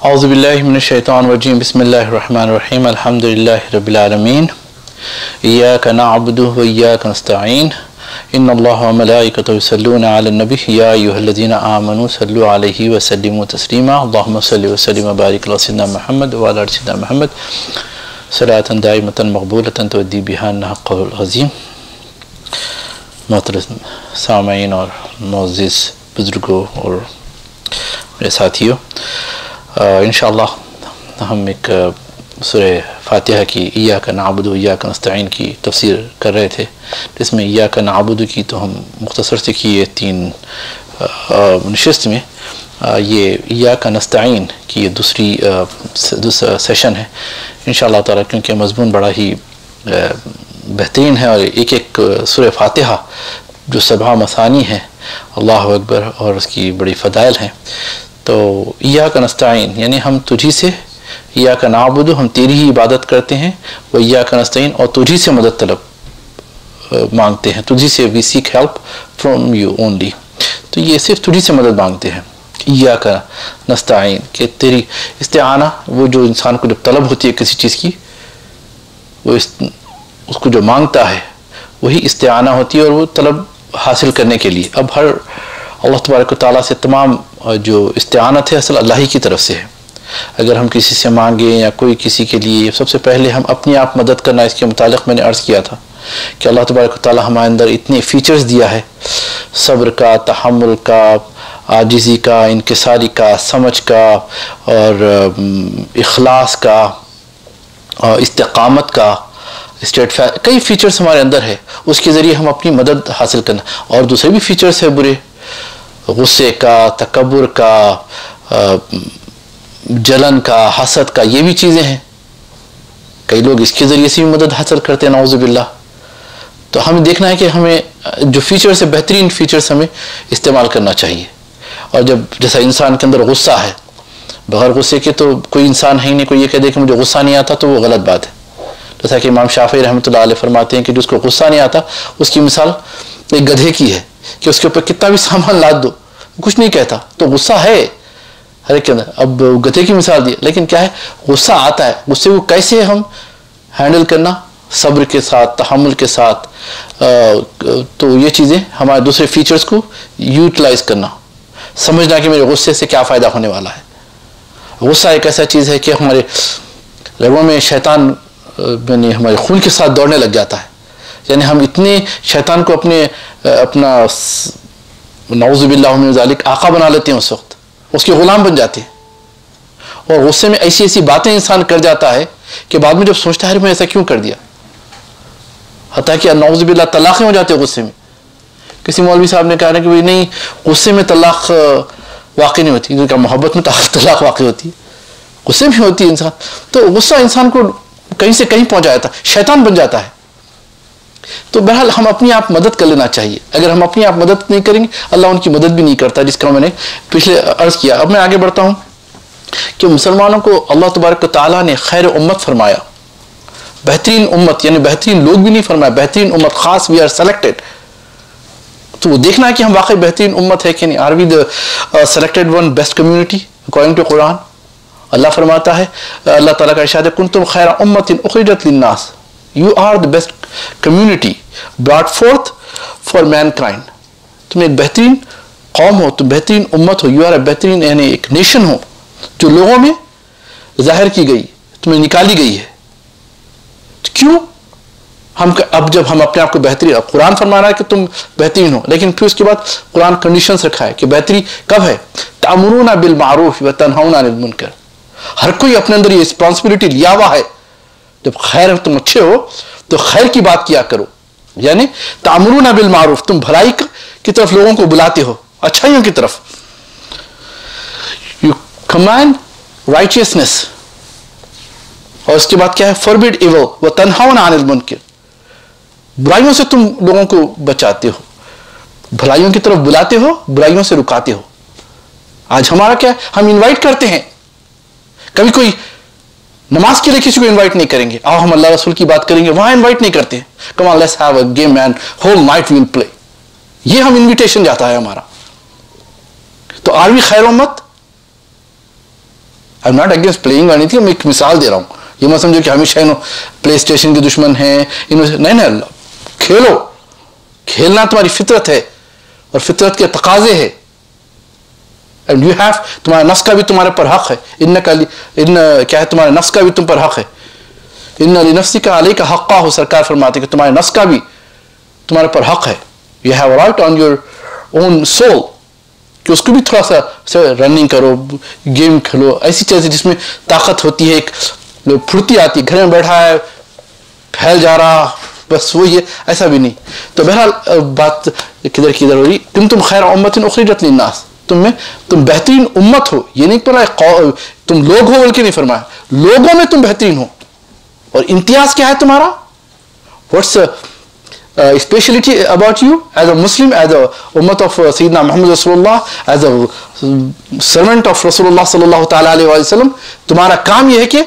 اعوذ باللہ من الشیطان الرجیم بسم اللہ الرحمن الرحیم الحمد للہ رب العالمین ایاک نعبد و ایاک نستعین ان اللہ وملائکتہ یصلون علی النبی یا ایھا الذین آمنوا صلوا علیہ وسلموا تسلیما اللہم صل وسلم وبارک علی سیدنا محمد وعلی آل سیدنا محمد صلاۃ دائمۃ مقبولۃ تؤدی بہا الحق العظیم. محترم سامعین اور معزز بزرگوں اور میرے ساتھیوں، انشاءاللہ ہم ایک سورہ فاتحہ کی ایاک نعبد و ایاک نستعین کی تفسیر کر رہے تھے، جس میں ایاک نعبد کی تو ہم مختصر سے کیے 3 نشست میں. یہ ایاک نستعین کی دوسرا سیشن ہے انشاءاللہ تعالیٰ، کیونکہ مضمون بڑا ہی بہترین ہے اور ایک سورہ فاتحہ جو 7 مثانی ہیں، اللہ اکبر، اور اس کی بڑی فضائل ہیں. تو ایاک نستعین یعنی ہم تجھی سے، ایاک نعبد ہم تیری ہی عبادت کرتے ہیں، و ایاک نستعین اور تجھی سے مدد طلب مانگتے ہیں، تجھی سے we seek help from you only. تو یہ صرف تجھی سے مدد مانگتے ہیں. ایاک نستعین کہ تیری استعانہ، وہ جو انسان کو جب طلب ہوتی ہے کسی چیز کی، وہ اس کو جو مانگتا ہے وہی استعانہ ہوتی ہے، اور وہ طلب حاصل کرنے کے لیے. اب ہر اللہ تبارک و تعالیٰ سے تمام جو استعانت ہے اصل اللہ ہی کی طرف سے ہے. اگر ہم کسی سے مانگیں یا کوئی کسی کے لیے، سب سے پہلے ہم اپنی آپ مدد کرنا. اس کے متعلق میں نے عرض کیا تھا کہ اللہ تبارک و تعالیٰ ہمارے اندر اتنے فیچرز دیا ہے، صبر کا، تحمل کا، عاجزی کا، انکساری کا، سمجھ کا، اور اخلاص کا، اور استقامت کا، کئی فیچرز ہمارے اندر ہے. اس کے ذریعے ہم اپنی مدد حاصل کرنا. اور دوسرے بھی فیچرز ہیں برے، غصے کا، تکبر کا، جلن کا، حسد کا، یہ بھی چیزیں ہیں. کئی لوگ اس کے ذریعے سے بھی مدد حاصل کرتے ہیں، نعوذ باللہ. تو ہمیں دیکھنا ہے کہ ہمیں جو فیچرز ہے، بہترین فیچرز ہمیں استعمال کرنا چاہیے. اور جب جیسا انسان کے اندر غصہ ہے، بغیر غصے کے تو کوئی انسان ہے ہی نہیں. کوئی یہ کہہ دے کہ مجھے غصہ نہیں آتا تو وہ غلط بات ہے. جیسا کہ امام شافعی رحمۃ اللہ علیہ فرماتے ہیں کہ جس کو غصہ نہیں آتا اس کی مثال ایک گدھے کی ہے کہ اس کے اوپر کتنا بھی سامان لاد دو کچھ نہیں کہتا. تو غصہ ہے ہر ایک کے اندر. اب گدھے کی مثال دی، لیکن کیا ہے، غصہ آتا ہے. غصے کو کیسے ہم ہینڈل کرنا، صبر کے ساتھ، تحمل کے ساتھ. تو یہ چیزیں ہمارے دوسرے فیچرز کو یوٹیلائز کرنا، سمجھنا کہ میرے غصے سے کیا فائدہ ہونے والا ہے. غصہ ایک ایسا چیز ہے کہ ہمارے رگوں میں شیطان یعنی ہمارے خون کے ساتھ دوڑنے لگ جاتا ہے. یعنی ہم اتنے شیطان کو اپنا نعوذ باللہ من ذالک آقا بنا لیتے ہیں، اس وقت اس کے غلام بن جاتے ہیں. اور غصے میں ایسی ایسی باتیں انسان کر جاتا ہے کہ بعد میں جب سوچتا ہے میں ایسا کیوں کر دیا. حتیٰ کہ نعوذ باللہ طلاقیں ہو جاتے ہیں غصے میں. کسی مولوی صاحب نے کہا کہ بھائی نہیں، غصے میں طلاق واقع نہیں ہوتی، کیونکہ محبت میں طلاق واقع ہوتی ہے، غصے میں ہوتی ہے انسان. تو غصہ انسان کو کہیں سے کہیں پہنچا جاتا ہے، شیطان بن جاتا ہے. تو بہرحال ہم اپنی آپ مدد کر لینا چاہیے. اگر ہم اپنی آپ مدد نہیں کریں گے، اللہ ان کی مدد بھی نہیں کرتا، جس کا میں نے پچھلے عرض کیا. اب میں آگے بڑھتا ہوں کہ مسلمانوں کو اللہ تبارک و تعالیٰ نے خیر امت فرمایا، بہترین امت، یعنی بہترین لوگ بھی نہیں فرمایا، بہترین امت خاص. We are selected. تو وہ دیکھنا ہے کہ ہم واقعی بہترین امت ہے کہ نہیں. Are we the selected one, best community according to Quran. Allah فرماتا ہے، اللہ تعالیٰ کا ارشاد ہے، کنتم خیر امت اخرجت للناس، you are the best community brought forth for mankind. تم ایک بہترین قوم ہو، تم بہترین امت ہو. یو آر اے بہترین، یعنی ایک نیشن ہو جو لوگوں میں ظاہر کی گئی، تمہیں نکالی گئی ہے. کیوں؟ اب جب ہم اپنے آپ کو بہترین، اب قرآن فرما رہا ہے کہ تم بہترین ہو، لیکن پھر اس کے بعد قرآن کنڈیشنز رکھا ہے کہ بہتری کب ہے. تأمرون بالمعروف وتنہون عن المنکر. ہر کوئی اپنے اندر یہ رسپانسبلٹی لیا ہوا ہے، جب خیر تم اچھے ہو تو خیر کی بات کیا کرو. یعنی تأمرون بالمعروف، تم بھلائی کی طرف لوگوں کو بلاتے ہو، اچھائیوں کی طرف. یو کمانڈ رائچیسنس، اور اس کے بعد کیا ہے، فوربڈ ایول وتنہون عن المنکر. برائیوں سے تم لوگوں کو بچاتے ہو، بھلائیوں کی طرف بلاتے ہو، برائیوں سے رکاتے ہو. آج ہمارا کیا ہے، ہم انوائٹ کرتے ہیں. کبھی کوئی نماز کے لیے کسی کو انوائٹ نہیں کریں گے، آؤ ہم اللہ رسول کی بات کریں گے، وہاں انوائٹ نہیں کرتے ہیں. Come on let's have a game and whole night we will play. یہ ہم انویٹیشن جاتا ہے ہمارا. تو آر وی خیر امت؟ I am not against playing anything, मैं एक मिसाल दे रहा हूँ, ये मत समझो कि हमेशा प्ले स्टेशन के दुश्मन हैं, नहीं, खेलो, खेलना तुम्हारी फितरत है और फितरत के तकाजे है, एंड यू हैव, तुम्हारा नफ्स का भी तुम्हारे पर हक है, क्या है, तुम्हारे नफ्स का भी तुम पर हक है, इन्ना लिनफ्सिक अलैका हक्का हो, सरकार फरमाते कि तुम्हारे नफ्स का भी तुम्हारे पर हक है, you have right on your own soul, कि उसको भी थोड़ा सा रनिंग करो, गेम खेलो, ऐसी चीजें जिसमें ताकत होती है, एक फुर्ती आती है, घर में बैठा है फैल जा रहा, बस वो ये ऐसा भी नहीं। तो बहरहाल बात किधर किधर हो रही, तुम खैर उम्मतिन उखरिजत लिन्नास, तुम बेहतरीन उम्मत हो, ये नहीं बोला तुम लोग हो बल्कि नहीं फरमाया, लोगों में तुम बेहतरीन हो, और इम्तियाज क्या है तुम्हारा, what's speciality about you as a Muslim, as a ummah of Sayyidina Muhammad Rasulullah, as a servant of Rasulullah sallallahu ta'ala alayhi wa sallam, तुम्हारा काम यह है कि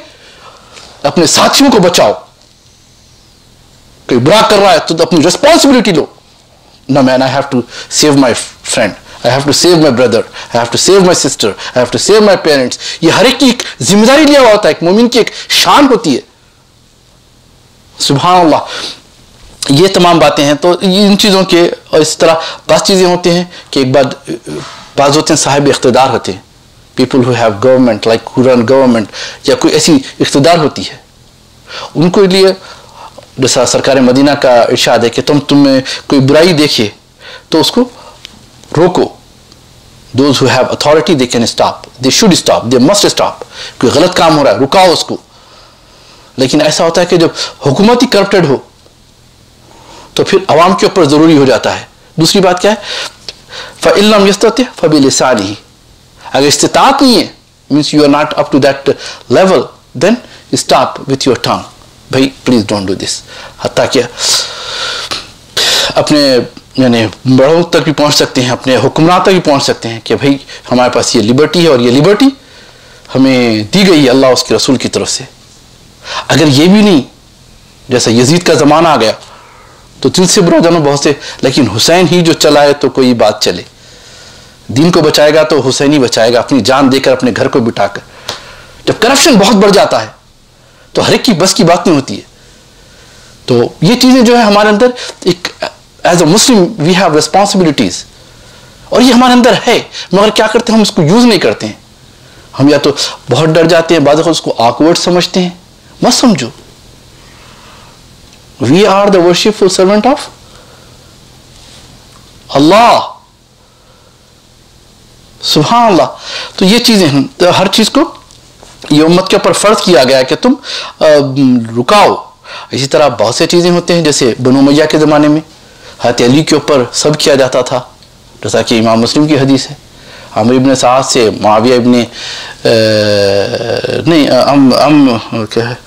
अपने साथियों को बचाओ, कोई बुरा कर रहा है तो अपनी responsibility low, no man, I have to save my friend, I have to save my brother, I have to save my sister, I have to save my parents, ये हर एक की एक जिम्मेदारी लिया हुआ होता है, एक मोमिन की एक शान होती है, सुभान अल्लाह। ये तमाम बातें हैं। तो इन चीज़ों के और इस तरह बात चीज़ें होती हैं कि एक बाज़ होते हैं साहिब इख्तिदार होते हैं, people who have government, like who run government, या कोई ऐसी इख्तिदार होती है, उनको लिए जैसा सरकार मदीना का इरशाद है कि तुम्हें कोई बुराई देखे तो उसको रोको, those who have authority they can stop, they should stop, they must stop, कोई गलत काम हो रहा है रुकाओ उसको। लेकिन ऐसा होता है कि जब हुकूमत ही करप्टेड हो तो फिर अवाम के ऊपर ज़रूरी हो जाता है। दूसरी बात क्या है, फ़इल्लम यस्तति फ़बिलिसानिही, अगर इस्तिताअत नहीं है, means you are not up to that level, then stop with your tongue, भाई प्लीज डोंट डू दिस। हत्ता कि अपने यानी बड़ों तक भी पहुंच सकते हैं, अपने हुक्मरान तक भी पहुंच सकते हैं कि भाई हमारे पास ये लिबर्टी है और ये लिबर्टी हमें दी गई है अल्लाह उसके रसूल की तरफ से। अगर ये भी नहीं, जैसा यजीद का ज़माना आ गया तो दिल से बुरा जानो बहुत से, लेकिन हुसैन ही जो चलाए तो कोई बात चले, दीन को बचाएगा तो हुसैन ही बचाएगा, अपनी जान देकर अपने घर को बिठाकर। जब करप्शन बहुत बढ़ जाता है तो हर एक की बस की बात नहीं होती है। तो ये चीज़ें जो है हमारे अंदर एक as a Muslim we have responsibilities, और ये हमारे अंदर है, मगर क्या करते हैं हम इसको यूज नहीं करते हैं। हम या तो बहुत डर जाते हैं, बाद उसको ऑकवर्ड समझते हैं, मत समझो। We are the worshipful servant of Allah, सुभान अल्लाह। तो ये चीजें हैं, तो हर चीज को ये उम्मत के ऊपर फर्ज किया गया है कि तुम रुकाओ। इसी तरह बहुत से चीजें होते हैं, जैसे बनु उमय्या के जमाने में हज़रत अली के ऊपर सब किया जाता था, जैसा कि इमाम मुस्लिम की हदीस है, अमर इब्न साद से मुआविया इब्न क्या है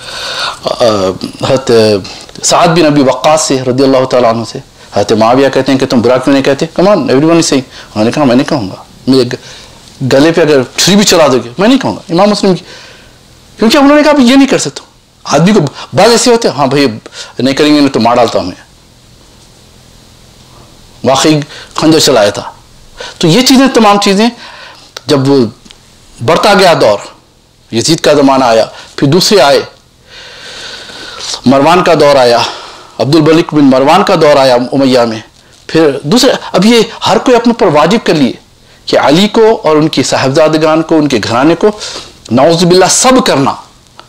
हज़रत साद बिन अबी वक्कास से रज़ियल्लाहु तआला अन्हु से हज़रत मुआविया कहते हैं कि तुम बुरा क्यों नहीं कहते, come on everyone is saying. उन्होंने कहा मैं नहीं कहूँगा, मेरे गले पे अगर छुरी भी चला दोगे मैं नहीं कहूँगा, इमाम मुस्लिम की, क्योंकि उन्होंने कहा ये नहीं कर सकते। आदमी को बात ऐसे होते हैं, हाँ भाई नहीं करेंगे नहीं तो मार डालता हूँ मैं, वाकई खंजर चलाया था। तो ये चीज़ें तमाम चीज़ें जब वो बढ़ता गया दौर, यजीद का ज़माना आया, फिर दूसरे आए, मरवान का दौर आया, अब्दुल मलिक बिन मरवान का दौर आया उमैया में, फिर दूसरे, अब ये हर कोई अपने पर वाजिब कर लिए कि अली को और उनकी साहिबजादगान को, उनके घराने को नाउज़ुबिल्लाह सब करना,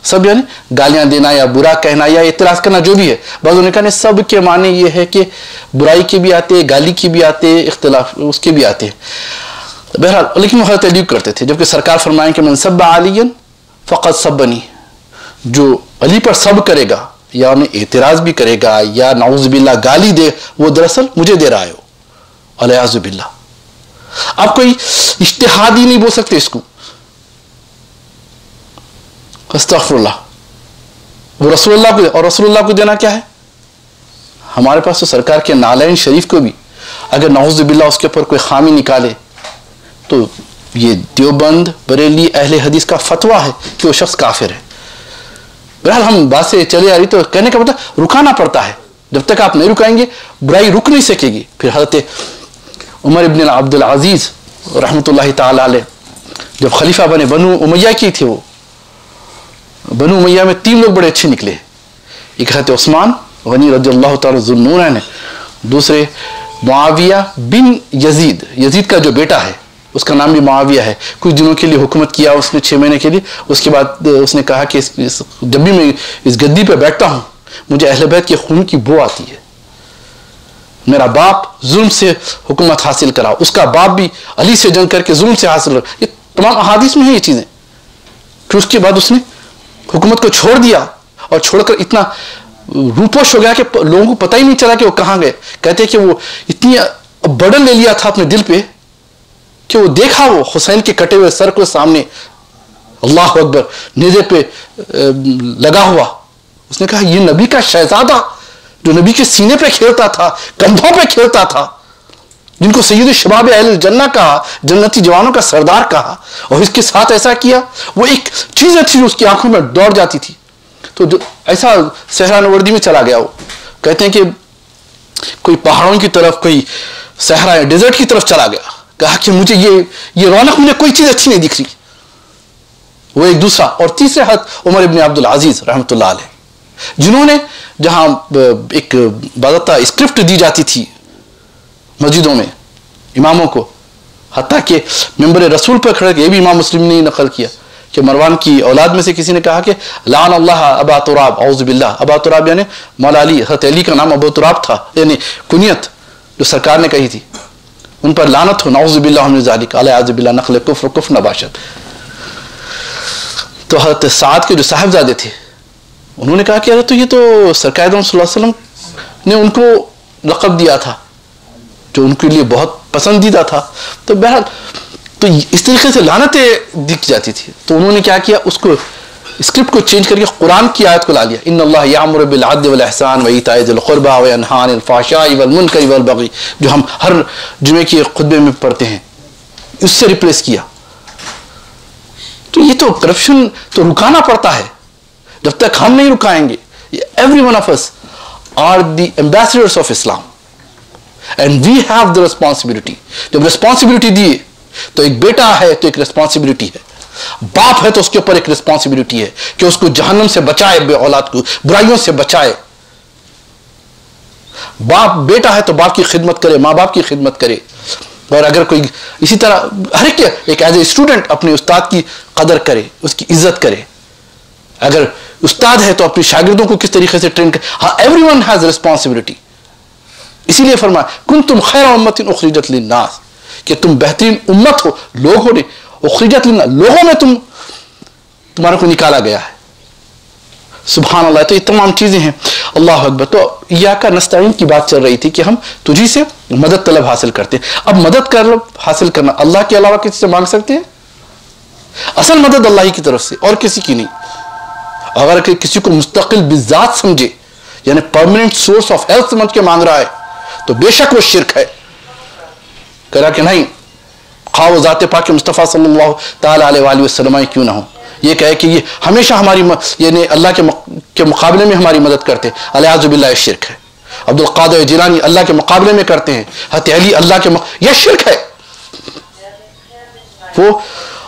सब यानी गालियां देना या बुरा कहना या इतराज़ करना जो भी है। बस उन्होंने कहा सब के माने ये है कि बुराई के भी आते, गाली के भी आते, इख्तिलाफ उसके भी आते हैं। बहरहाल लेकिन वो हज़रत अली करते थे, जबकि सरकार फरमाएं कि मन सब्बा अलियन फ़क़द सब्बनी, जो अली पर सब करेगा या उन्हें एतराज़ भी करेगा या नाउज़ुबिल्लाह गाली दे, वो दरअसल मुझे दे रहा है वो, अलियाज़ुबिल्लाह। आप कोई इज्तिहादी नहीं बोल सकते इसको, अस्तग़फिरुल्लाह। वो रसूलुल्लाह को, और रसूलुल्लाह को देना क्या है, हमारे पास तो सरकार के नालैन शरीफ को भी अगर नाउज़ुबिल्लाह उसके ऊपर कोई खामी निकाले तो ये देवबंद बरेली अहले हदीस का फतवा है कि वो शख्स काफिर है। बहरहाल हम बात से चले आ रही, तो कहने का मतलब रुकाना पड़ता है, जब तक आप नहीं रुकाएंगे बुराई रुक नहीं सकेगी। फिर हज़रत उमर इब्न अब्दुल अजीज रहमतुल्लाहि ताला अलैह जब खलीफा बने, बनु उमैया की थे वो, बनु उमैया में 3 लोग बड़े अच्छे निकले। एक हज़रत उस्मान गनी रज़ियल्लाहु ताला ज़ुन्नूरैन है, दूसरे मुआविया बिन यजीद, यजीद का जो बेटा है उसका नाम भी मुआविया है। कुछ दिनों के लिए हुकूमत किया उसने 6 महीने के लिए। उसके बाद उसने कहा कि जब भी मैं इस गद्दी पे बैठता हूँ मुझे अहले बैत के खून की बू आती है। मेरा बाप जुल्म से हुकूमत हासिल करा, उसका बाप भी अली से जंग करके जुल्म से हासिल करा। ये तमाम अहादीस में है ये चीज़ें। फिर उसके बाद उसने हुकूमत को छोड़ दिया और छोड़कर इतना रूपोश हो गया कि लोगों को पता ही नहीं चला कि वो कहाँ गए। कहते हैं कि वो इतनी बर्डन ले लिया था अपने दिल पे कि वो देखा वो हुसैन के कटे हुए सर को सामने, अल्लाह अकबर, नेज़े पे लगा हुआ। उसने कहा ये नबी का शहजादा जो नबी के सीने पे खेलता था, कंधों पे खेलता था, जिनको सैयद शबाब अहल जन्ना कहा, जन्नती जवानों का सरदार कहा, और इसके साथ ऐसा किया। वो एक चीज थी जो उसकी आंखों में दौड़ जाती थी। तो जो ऐसा सहरा नवर्दी में चला गया। वो कहते हैं कि कोई पहाड़ों की तरफ, कोई सहरा या डेजर्ट की तरफ चला गया। कहा कि मुझे ये रौनक, मुझे कोई चीज अच्छी नहीं दिख रही। वो एक दूसरा। और तीसरे हाथ उमर इब्न अब्दुल अजीज रहमतुल्लाह अलैह, जिन्होंने जहां एक बाज़ाब्ता स्क्रिप्ट दी जाती थी मस्जिदों में इमामों को, हत्ता कि मिंबर रसूल पर खड़े, ये भी इमाम मुस्लिम ने नकल किया कि मरवान की औलाद में से किसी ने कहा कि लान अल्लाह अबा तुराब, औज़ु बिल्लाह। अबा तुराब यानी मौला अली, हज़रत अली का नाम अबू तुराब था, यानी कुनियत जो सरकार ने कही थी, उन पर लानत हो, नऊज़ु बिल्लाह मिन ज़ालिक, अलैहि बिल्लाह नखल कुफ्र कुफ्र नबाशत। तो हज़रत साद के जो साहिबजादे थे उन्होंने कहा कि अरे तो ये तो सरकार सल्लल्लाहु अलैहि वसल्लम ने उनको लक़ब दिया था जो उनके लिए बहुत पसंदीदा था। तो बहरहाल तो इस तरीके से लानतें दिख जाती थी। तो उन्होंने क्या किया, उसको स्क्रिप्ट को चेंज करके कुरान की आयत को ला लिया, इन्नल्लाह यामुरु बिल अद्ल वल इहसान व ईताइ ज़िल क़ुरबा व यनहा अनिल फ़हशाइ वल मुनकरि वल बग़ी, जो हम हर जुमे के खुतबे में पढ़ते हैं, उससे रिप्लेस किया। तो ये तो करप्शन तो रुकाना पड़ता है। जब तक हम नहीं रुकाएंगे, every one of us are the ambassadors of Islam and we have the responsibility. जब रिस्पॉन्सिबिलिटी दिए तो एक बेटा है तो एक रिस्पॉन्सिबिलिटी है, बाप है तो उसके ऊपर एक रिस्पॉन्सिबिलिटी है कि उसको जहन्नम से बचाए, बे औलाद को बुराइयों से बचाए। बाप बेटा है तो बाप की खिदमत करे, माँ बाप की खिदमत करे। और अगर कोई इसी तरह हर एक एज ए स्टूडेंट अपने उस्ताद की कदर करे, उसकी इज्जत करे। अगर उस्ताद है तो अपने शागिर्दों को किस तरीके से ट्रेन करे। हाँ, एवरीवन हैज रिस्पॉन्सिबिलिटी। इसीलिए फरमाया कुंतुम खैरा उम्मतिन उखरिजत लिन्नास, कि तुम बेहतरीन उम्मत हो, लोगों ने उखरिजत लिन्नास, लोगों में तुम्हारे को निकाला गया है। सुभान अल्लाह। तो ये तमाम चीजें हैं। अल्लाह अकबर। तो इय्याका नस्तईन की बात चल रही थी कि हम तुझी से मदद तलब हासिल करते हैं। अब मदद हासिल करना अल्लाह के अलावा किसी से मांग सकते हैं? असल मदद अल्लाह ही की तरफ से और किसी की नहीं। अगर किसी को मुस्तकिल बिज़ात समझे, यानी परमानेंट सोर्स ऑफ हेल्थ समझ के मांग रहा है, तो बेशक वो शिरक है। करा कि नहीं, खा वो ज़ाते पाक मुस्तफ़ा सल्लल्लाहु ताला अलैहि वसल्लम क्यों ना हो, ये कहे कि ये हमेशा हमारी यानी अल्लाह के मुकाबले में हमारी मदद करते, अलियाज़ु बिल्लाह, शिरक है। अब्दुल कादिर जिलानी अल्लाह के मुकाबले में करते हैं, हज़रत अली अल्लाह के यह शिरक है। वो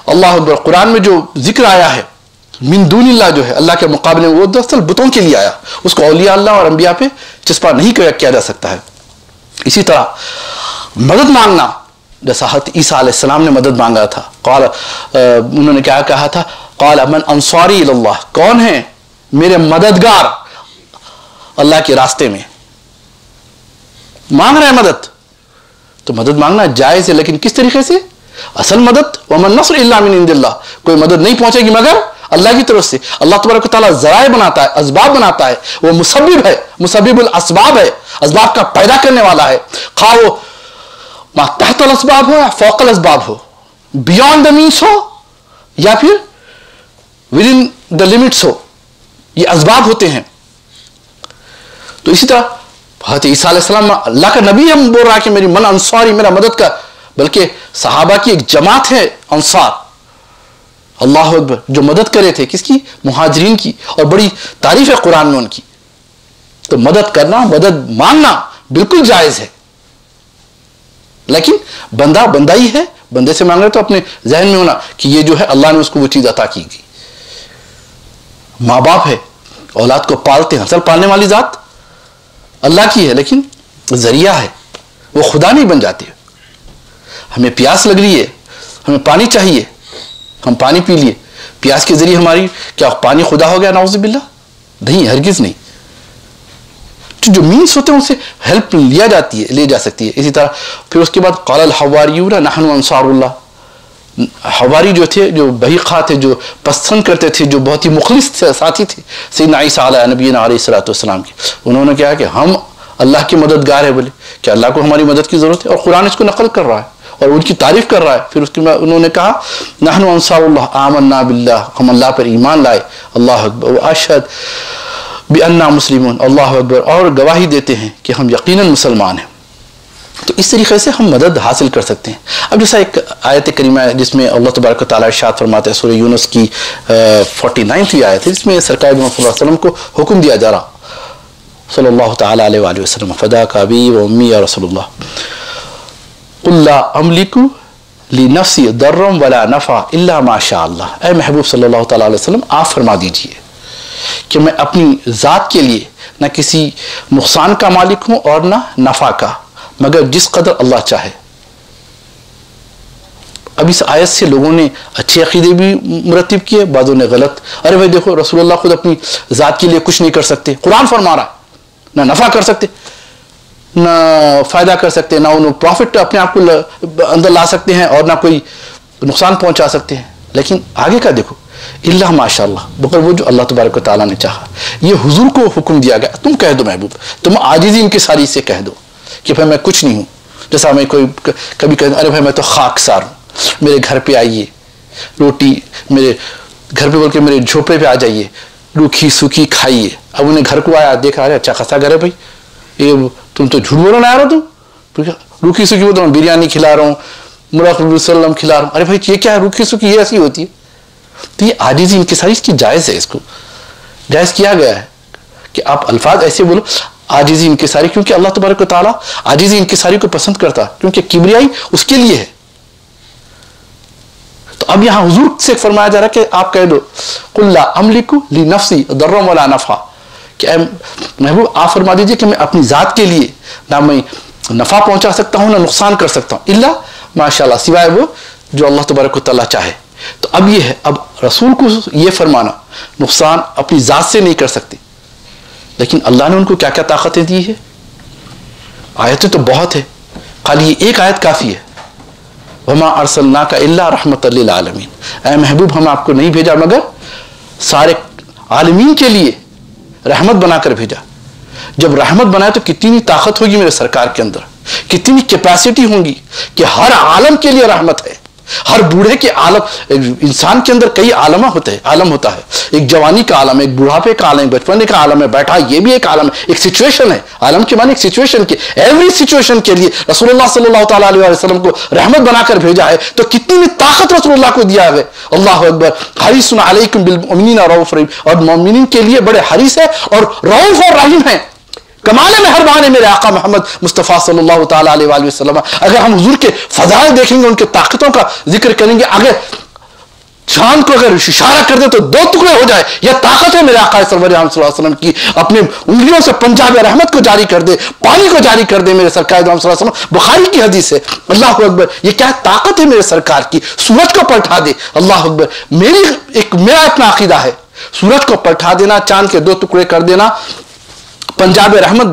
अल्लाह अकबर, कुरान में जो जिक्र आया है मिन दूनिल्लाह, जो है अल्लाह के मुकाबले में, वो दरअसल बुतों के लिए आया। उसको औलिया अल्लाह और अंबिया पे चस्पा नहीं किया जा सकता है। इसी तरह मदद मांगना, जैसा हज़रत ईसा अलैहिस्सलाम ने मदद मांगा था, उन्होंने क्या कहा था, क़ाल मन अंसारी इलल्लाह, कौन है मेरे मददगार अल्लाह के रास्ते में। मांग रहे हैं मदद, तो मदद मांगना जायज है, लेकिन किस तरीके से? असल मदद वमन नस्र इल्ला मिन इंदिल्लाह, कोई मदद नहीं पहुंचेगी मगर अल्लाह की तरफ से। अल्लाह तबारक व तआला ज़राए बनाता है, असबाब बनाता है, वो मुसब्बिब है, मुसब्बिबुल असबाब है, असबाब का पैदा करने वाला है। खा वो तहतल असबाब हो या फौकल असबाब हो, बियॉन्ड द मीन्स हो या फिर विद इन द लिमिट्स हो, ये असबाब होते हैं। तो इसी तरह हज़रत ईसा अलैहिस्सलाम अल्लाह का नबी हम बोल रहा है कि मेरी मन अंसारी, मेरा मदद का, बल्कि सहाबा की एक जमात है अंसार, अल्लाह अकबर, जो मदद करे थे किसकी? मुहाजिरीन की। और बड़ी तारीफ है कुरान में उनकी। तो मदद करना, मदद मांगना बिल्कुल जायज है, लेकिन बंदा बंदा ही है, बंदे से मांग रहे तो अपने जहन में होना कि ये जो है अल्लाह ने उसको वो चीज अता की गई। माँ बाप है, औलाद को पालते हैं, असल पालने वाली ज़ात अल्लाह की है, लेकिन जरिया है, वो खुदा नहीं बन जाती। हमें प्यास लग रही है, हमें पानी चाहिए, हम पानी पी लिए, प्यास के जरिए हमारी क्या पानी खुदा हो गया? नाउज़ुबिल्लाह, नहीं, हरगिज़ नहीं। जो मीन्स होते हैं उनसे हेल्प लिया जाती है, ले जा सकती है। इसी तरह फिर उसके बाद क़ालल हवारियून नहनु अंसारुल्लाह, हवारी जो थे, जो बहीक़ा थे, जो पसंद करते थे, जो बहुत ही मुखलिस थे, साथी थे सैयदना ईसा अला नबीना अलैहिस्सलातु वस्सलाम के, उन्होंने कहा कि हम अल्लाह के मददगार है, बोले कि अल्लाह को हमारी मदद की ज़रूरत है, और कुरान इसको नकल कर रहा है और उनकी तारीफ़ कर रहा है। फिर उसके बाद उन्होंने कहा नहनु अंसारुल्लाह आमन्ना बिल्लाह, हम अल्लाह पर ईमान लाए, अल्लाह अकबर, अशहद बिअन्ना मुस्लिमून, अल्लाह अकबर, और गवाही देते हैं कि हम यकीनन मुसलमान हैं। तो इस तरीके से हम मदद हासिल कर सकते हैं। अब जैसा एक आयत करीमा है जिसमें अल्लाह तबारक व तआला इरशाद फरमाते हैं, सूरह यूनुस की 49वीं आयत है, जिसमें सरकार सल्लल्लाहु अलैहि वसल्लम को हुक्म दिया जा रहा, सल्लल्लाहु तआला अलैहि वसल्लम, फदा का अबी व उम्मी या रसूलुल्लाह, कुल ला अमलिकु ली नफ्सी दर्रम वला नफ़ा इल्ला मा शा अल्लाह। ऐ महबूब सल्लल्लाहु तआला अलैहि वसल्लम, आप फरमा दीजिए कि मैं अपनी ज़ात के लिए न किसी नुकसान का मालिक हूँ और न नफ़ा का, मगर जिस कदर अल्लाह चाहे। अब इस आयत से लोगों ने अच्छे अकीदे भी मुरतब किए, बादों ने गलत। अरे भाई देखो, रसूलुल्लाह खुद अपनी ज़ात के लिए कुछ नहीं कर सकते, कुरान फरमा रहा है, ना नफ़ा कर सकते, ना फ़ायदा कर सकते, ना उन्हें प्रॉफिट अपने आप को अंदर ला सकते हैं और ना कोई नुकसान पहुंचा सकते हैं। लेकिन आगे का देखो, इल्ला माशाअल्लाह, मगर वो जो अल्लाह तबारक व तआला ने चाहा। ये हुजूर को हुक्म दिया गया, तुम कह दो महबूब, तुम आजिज़ी इनकिसारी से कह दो कि भाई मैं कुछ नहीं हूँ। जैसा मैं कोई कभी कहता, अरे भाई मैं तो खाकसार हूँ, मेरे घर पे आइए, रोटी मेरे घर पे बोल के मेरे झोपड़े पे आ जाइए, रूखी सूखी खाइए। अब उन्हें घर को आया, देखा अरे अच्छा खासा घर है भाई, ये तुम तो झूठ बोलो ना यार, तुम रूखी सूखी बोल रहा हूँ, बिरयानी खिला रहा हूँ, मुराक़ब खिला रहा हूँ। अरे भाई ये क्या है, रूखी सूखी ये ऐसी होती है? तो ये आजिज़ी इनकिसारी इसकी जायज़ है, इसको जायज़ किया गया है कि आप अल्फाज ऐसे बोलो आजिज़ी इनकिसारी, क्योंकि अल्लाह तबारक व तआला आजिज़ी इनकिसारी को पसंद करता है, क्योंकि किबरियाई उसके लिए है। तो अब यहां हुजूर से फरमाया जा रहा है कि आप कह दो, कुल ला अमलिकु ली नफ्सी दर्रम वला नफ़ा, कि महबूब आप फरमा दीजिए कि मैं अपनी ज़ात के लिए ना मैं नफ़ा पहुंचा सकता हूं ना नुकसान कर सकता हूं, इल्ला माशाअल्लाह, सिवाय वो जो अल्लाह तबारक व तआला चाहे। तो अब ये है, अब रसूल को ये फरमाना, नुकसान अपनी ज़ात से नहीं कर सकते, लेकिन अल्लाह ने उनको क्या क्या ताकतें दी है। आयतें तो बहुत है, खाली ये एक आयत काफ़ी है, वमा अरसलनाका इल्ला रहमतल लिल आलमीन, ऐ महबूब हम आपको नहीं भेजा मगर सारे आलमीन के लिए रहमत बनाकर भेजा। जब रहमत बनाए तो कितनी ताकत होगी मेरे सरकार के अंदर, कितनी कैपेसिटी होगी कि हर आलम के लिए रहमत है। हर बूढ़े के आलम, इंसान के अंदर कई आलम होते हैं, आलम होता है, एक जवानी का आलम, एक बुढ़ापे का आलम, एक बचपने का आलम है, बैठा ये भी एक आलम है, एक सिचुएशन है। आलम के माने एक सिचुएशन के, एवरी सिचुएशन के लिए रसूलुल्लाह सल्लल्लाहु तआला अलैहि वसल्लम को रहमत बनाकर भेजा है। तो कितनी ताकत रसूलुल्लाह को दिया है। अल्लाह अकबर, हरीसुन अलैकुम बिल मुमिनीना रऊफ रहीम, और मोमिनीन के लिए बड़े हरीस है और रऊफ और रहीम है। कमाल मेहरबान है मेरे आका मोहम्मद मुस्तफ़ा सल्लल्लाहु तआला अलैहि वसल्लम। अगर हम हुजूर के फज़ाइल देखेंगे, उनके ताकतों का जिक्र करेंगे, अगर चांद को अगर इशारा कर दे तो दो टुकड़े हो जाए, यह ताकत है मेरे आका सल्लल्लाहु अलैहि वसल्लम की। अपने उंगलियों से पंजाब रहमत को जारी कर दे, पानी को जारी कर दे मेरे सरकार सल्लल्लाहु अलैहि वसल्लम। बुखारी की हदीस है। अल्लाह अकबर, ये क्या ताकत है मेरे सरकार की। सूरज को पलटा दे, अल्लाह अकबर, मेरा अपना अकीदा है, सूरज को पलटा देना, चांद के दो टुकड़े कर देना, पंजाब रहमत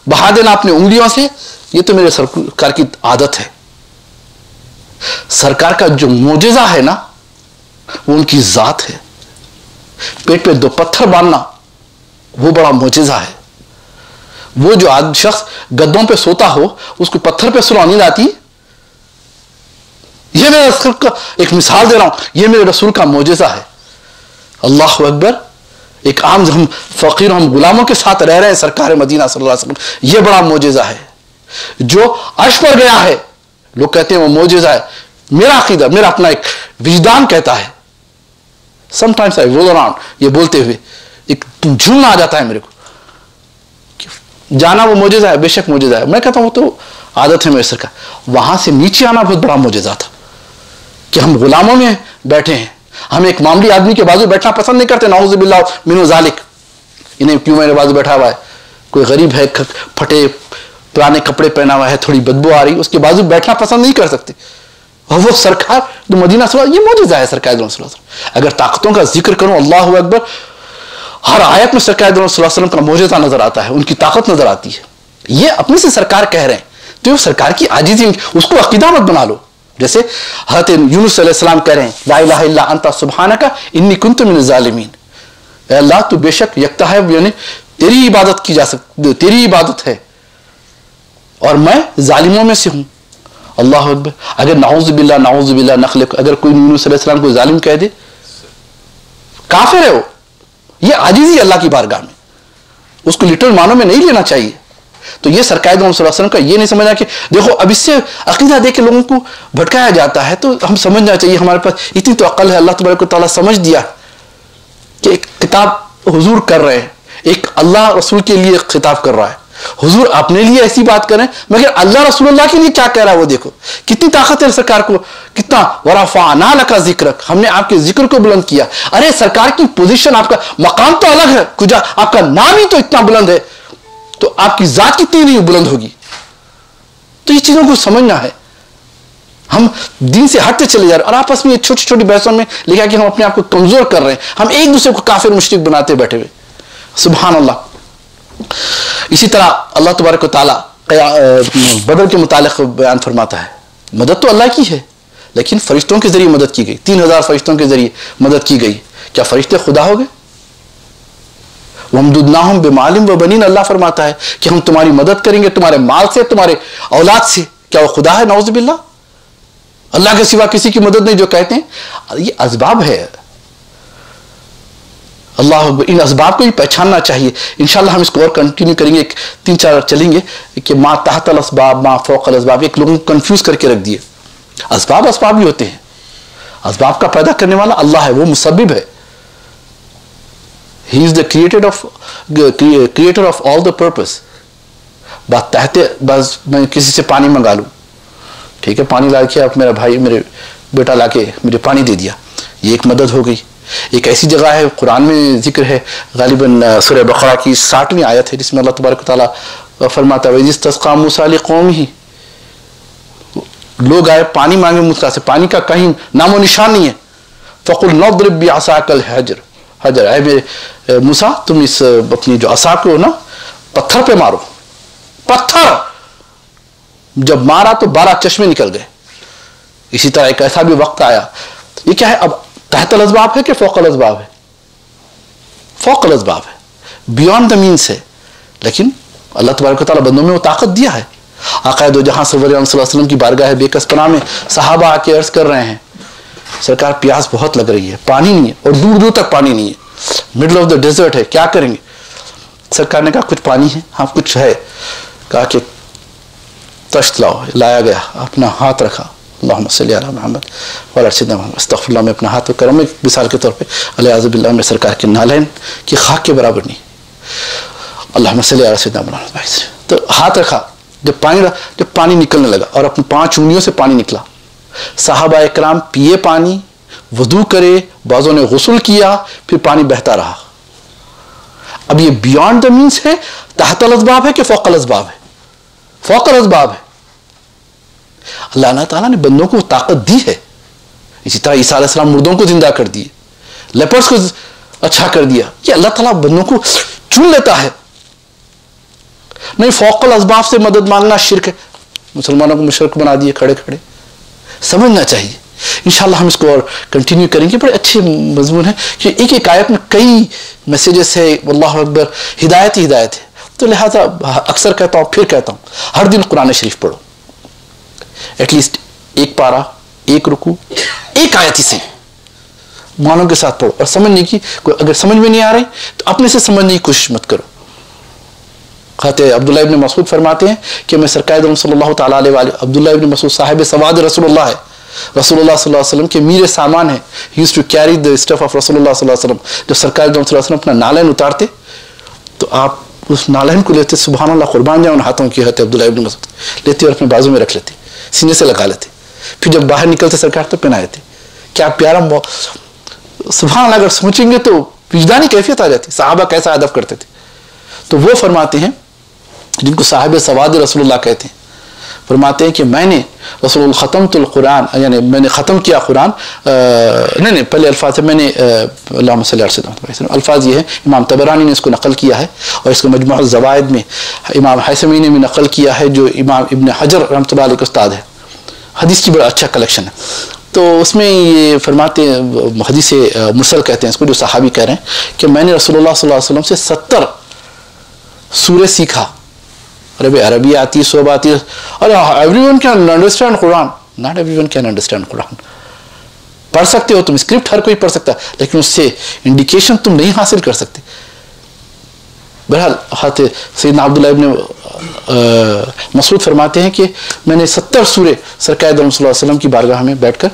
बहा देना अपनी उंगलियों से, ये तो मेरे सरकार की आदत है। सरकार का जो मोजेजा है ना, वो उनकी जात है। पेट पे दो पत्थर बांधना, वो बड़ा मोजेजा है। वो जो आदमी शख्स गद्दों पे सोता हो, उसको पत्थर पे सुला नींद आती, ये मेरे रसूल का एक मिसाल दे रहा हूं, ये मेरे रसूल का मोजेजा है। अल्लाह अकबर, एक आम हम फकीर, हम गुलामों के साथ रह रहे हैं सरकार मदीना सल्लल्लाहु अलैहि वसल्लम, ये बड़ा मोजेजा है। जो अर्श पर गया है, लोग कहते हैं वो मोजेजा है। मेरा अकीदा, मेरा अपना एक विजदान कहता है, समटाइम्स आई रोल अराउंड, ये बोलते हुए एक झूमना आ जाता है मेरे को, जाना वो मोजेजा है, बेशक मोजेजा है। मैं कहता हूं वो तो आदत है मेरे सरकार। वहां से नीचे आना बहुत बड़ा मोजेजा था कि हम गुलामों में बैठे हैं, हम एक मामूली आदमी के बाजू बैठना पसंद नहीं करते, नाउज़ु बिल्लाह मिन ज़ालिक, इन्हें क्यों मेरे बाजू बैठा हुआ है, कोई गरीब है, फटे पुराने कपड़े पहना हुआ है, थोड़ी बदबू आ रही, उसके बाजू बैठना पसंद नहीं कर सकते। और वो सरकार जो मदीना ये मौजूदा है सरकार, अगर ताकतों का जिक्र करूं, अल्लाह अकबर, हर आयत में सरकार का मौजूदा नजर आता है, उनकी ताकत नजर आती है। ये अपने से सरकार कह रहे हैं, तो सरकार की आजीज़ी उसको अकीदा मत बना लो। जैसे हज़रत यूनुस अलैहिस्सलाम कह रहे हैं, ला इलाहा इल्ला अंता सुब्हानका इन्नी कुन्तु मिनज़ ज़ालिमीन, ऐ अल्लाह तू बेशक यकता है, यानी तेरी इबादत की जा सकती, तेरी इबादत है और मैं जालिमों में से हूं। अल्लाह अकबर। अगर नाउज़ु बिल्लाह नखलक, अगर कोई यूनुस अलैहिस्सलाम को जालिम कह दे, काफिर है वो, ये आजीज़ी अल्लाह की बारगाह में, उसको लिटरल मानों में नहीं लेना चाहिए। तो ये सरकार सल्लल्लाहु अलैहि वसल्लम का ये नहीं समझना कि देखो अब इससे अकीदा दे के लोगों को भटकाया जाता है, तो हम समझना चाहिए हमारे पास इतनी तो अकल है, अल्लाह तबारक व तआला समझ दिया कि एक किताब हुजूर कर रहे हैं, एक अल्लाह रसूल के लिए खिताब कर रहा है, हुजूर अपने लिए ऐसी बात करें, मगर अल्लाह रसूलुल्लाह के लिए क्या कह रहा है वो देखो, कितनी ताकत है सरकार को, कितना वरफ़अना लका ज़िक्रक, हमने आपके जिक्र को बुलंद किया। अरे सरकार की पोजीशन, आपका मकाम तो अलग है, कुछ आपका नाम ही तो इतना बुलंद है, तो आपकी जात कितनी नहीं बुलंद होगी। तो ये चीजों को समझना है। हम दीन से हटते चले जा रहे और आपस में छोटी छोटी बहसों में लिखा कि हम अपने आप को कमजोर कर रहे हैं, हम एक दूसरे को काफिर मुशरिक बनाते बैठे हुए। सुभान अल्लाह। इसी तरह अल्लाह तबारक व तआला बदर के मुतालिक बयान फरमाता है, मदद तो अल्लाह की है, लेकिन फरिश्तों के जरिए मदद की गई, 3000 फरिश्तों के जरिए मदद की गई। क्या फरिश्ते खुदा हो गए? वमदुदनाहुम बिमालिम व बनीन, अल्लाह फरमाता है कि हम तुम्हारी मदद करेंगे तुम्हारे माल से, तुम्हारे औलाद से। क्या वो खुदा है? नाउज़ु बिल्लाह। अल्लाह के सिवा किसी की मदद नहीं, जो कहते हैं ये असबाब है। अल्लाह इन असबाब को भी पहचानना चाहिए। इंशाल्लाह हम इसको और कंटिन्यू करेंगे, 3-4 चलेंगे कि मा तहतल असबाब मा फौकल असबाब, एक लोगों को कंफ्यूज करके रख दिए। असबाब असबाब ही होते हैं, असबाब का पैदा करने वाला अल्लाह है, वो मुसब्बिब है। He is the creator of all the purpose। बात कहते बस मैं किसी से पानी मंगा लूँ, ठीक है, पानी ला के आप मेरा भाई मेरे बेटा ला के मुझे पानी दे दिया, ये एक मदद हो गई। एक ऐसी जगह है कुरान में जिक्र है, गालिबन सूरह बकरा की 60वीं आयत है, जिसमें अल्लाह तबारक व तआला फरमाता है इस्तस्क़ा मूसा लिक़ौमिही, लोग आए पानी मांगे मूसा से, पानी का कहीं नामो निशान नहीं है। फ़क़ुल नज़रिब बिअसाकल हजर, हजर है मेरे मूसा तुम इस अपनी जो असा को ना पत्थर पे मारो। पत्थर जब मारा तो 12 चश्मे निकल गए। इसी तरह एक ऐसा भी वक्त आया, ये क्या है अब, तहतल असबाब है कि फौकल असबाब है? फौकल असबाब है, बियॉन्ड द मीन्स है, लेकिन अल्लाह तबारक व तआला बंदों में वो ताकत दिया है। आक़ा दो जहां सल्लल्लाहु अलैहि वसल्लम की बारगाह है बेकस पनाह में सहाबा आके अर्ज कर रहे हैं, सरकार प्यास बहुत लग रही है, पानी नहीं है और दूर दूर तक पानी नहीं है, मिडल ऑफ द डेजर्ट है, क्या करेंगे? सरकार ने कहा कुछ पानी है, हाँ कुछ है। कहा कि तश्त लाओ, लाया गया, अपना हाथ रखा, अल्लाहुम्मा सल्ली अला मुहम्मद व अला सय्यिदना मुहम्मद, अस्तग़फिरुल्लाह में अपना हाथ करम, एक मिसाल के तौर पे अलियाज़ु बिल्लाह में सरकार के नालैन की खाक के बराबर नहीं, अल्लाहुम्मा सल्ली अला सय्यिदना मुहम्मद, तो हाथ रखा, जब पानी निकलने लगा और अपनी 5 उंगलियों से पानी निकला, साहबा इकराम पिए पानी, वजू करे, बाज़ों ने गुस्ल किया, फिर पानी बहता रहा। अब ये बियॉन्ड द मीन्स है, तहतल असबाब है कि फौकल असबाब है? फौकल असबाब है। अल्लाह ताला ने बंदों को ताकत दी है। इसी तरह ईसा अलैहिस्सलाम मुर्दों को जिंदा कर दिए, लेपर्स को अच्छा कर दिया। ये अल्लाह ताला बंदों को चुन लेता है। नहीं, फौकल असबाब से मदद मांगना शिर्क है, मुसलमानों को मुशरिक बना दिए खड़े खड़े। समझना चाहिए। इंशाल्लाह हम इसको और कंटिन्यू करेंगे। बड़े अच्छे मजमून है कि एक एक आयत में कई मैसेजेस है, अल्लाह अकबर, हिदायत ही हिदायत है। तो लिहाजा अक्सर कहता हूँ, फिर कहता हूँ, हर दिन कुरान शरीफ पढ़ो, एटलीस्ट एक पारा, एक रुकू, एक आयत ही से मानों के साथ पढ़ो और समझने की, अगर समझ में नहीं आ रही तो अपने से समझने की कोशिश मत करो। कहते अब्दुल्लाह इब्न मसूद फरमाते हैं कि मैं सरकार सल्लल्लाहु तआला अलैहि व अब्दुल्लाह इब्न मसूद साहिब सवाद रसूलुल्लाह है, रसूलुल्लाह सल्लल्लाहु अलैहि वसल्लम के मीरे सामान है। He used to carry the stuff of रसूलुल्लाह सल्लल्लाहु अलैहि वसल्लम। जब सरकार सल्लल्लाहु अलैहि वसल्लम अपना नालैन उतारते तो आप उस नालैन को लेते, सुभान अल्लाह, कुर्बान जाए उन हाथों की, कहते अब्दुल्लाह इब्न मसूद, लेते और अपने बाजू में रख लेते, सीने से लगा लेते, फिर जब बाहर निकलते सरकार तो पहनाए थे। क्या प्यारा सुभान अल्लाह, अगर सोचेंगे तो विजदानी कैफियत आ जाती, सहाबा कैसा अदब करते थे। तो वो फरमाते हैं, जिनको साहिब सवाद रसूलुल्लाह कहते हैं, फरमाते हैं कि मैंने रसूल ख़तमतुल कुरान, यानी मैंने ख़त्म किया कुरान, नहीं पहले अल्फाज है, मैंने अल्लाहुम्मा सल्ली अला सय्यिदिना, अल्फाज ये है, इमाम तबरानी ने इसको नकल किया है और इसको मजमू ज़वाइद में इमाम हैसमी ने भी नकल किया है, जो इमाम इब्न हजर रहमतुल्लाह अलैह के उस्ताद है, हदीस की बड़ा अच्छा कलेक्शन है। तो उसमें ये फरमाते हैं, हदीस मुरसल कहते हैं इसको, जो सहाबी कह रहे हैं कि मैंने रसूलुल्लाह सल्लल्लाहु अलैहि वसल्लम से 70 सूरे सीखा। अरे अरबी आती है, सोब आती है, अरे everyone can understand Quran, not everyone can understand Quran. पढ़ सकते हो तुम, स्क्रिप्ट हर कोई पढ़ सकता है, लेकिन उससे इंडिकेशन तुम नहीं हासिल कर सकते। बहरहाल सैयदना अब्दुल्लाह इब्न मसऊद फरमाते हैं कि मैंने 70 सूरे सरकार सल्लल्लाहु अलैहि वसल्लम की बारगाह में बैठकर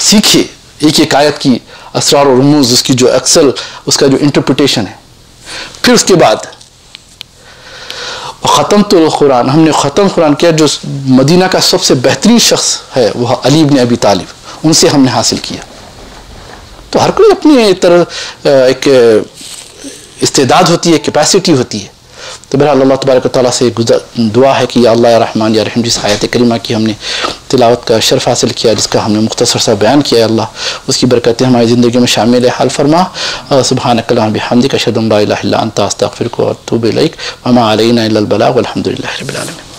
सीखे, एक एक आयत की असरार और रुमूज़, उसकी जो अक्सर उसका जो इंटरप्रिटेशन है। फिर उसके बाद ख़त्म तो कुरान, हमने ख़त्म कुरान किया, जो मदीना का सबसे बेहतरीन शख्स है वह अली इब्न अबी तालिब, उनसे हमने हासिल किया। तो हर कोई अपनी तरह एक इस्तेदाद होती है, कैपेसिटी होती है। तो बहरहाल अल्लाह तबारक व तआला से दुआ है कि या अल्लाह या रहमान या रहीम, जिस आयत करीमा की हमने तिलावत का शर्फ हासिल किया, जिसका हमने मुख्तसर सा बयान किया है, अल्लाह उसकी बरकतें हमारी ज़िंदगी में शामिल हाल फरमा। सुब्हानक अल्लाहुम्मा बिहम्दिक अशहदु अन ला इलाहा इल्ला अंता अस्तगफिरुका व अतूबु इलैक व मा अलैना इल्लल बलाग वल्हम्दुलिल्लाहि रब्बिल आलमीन।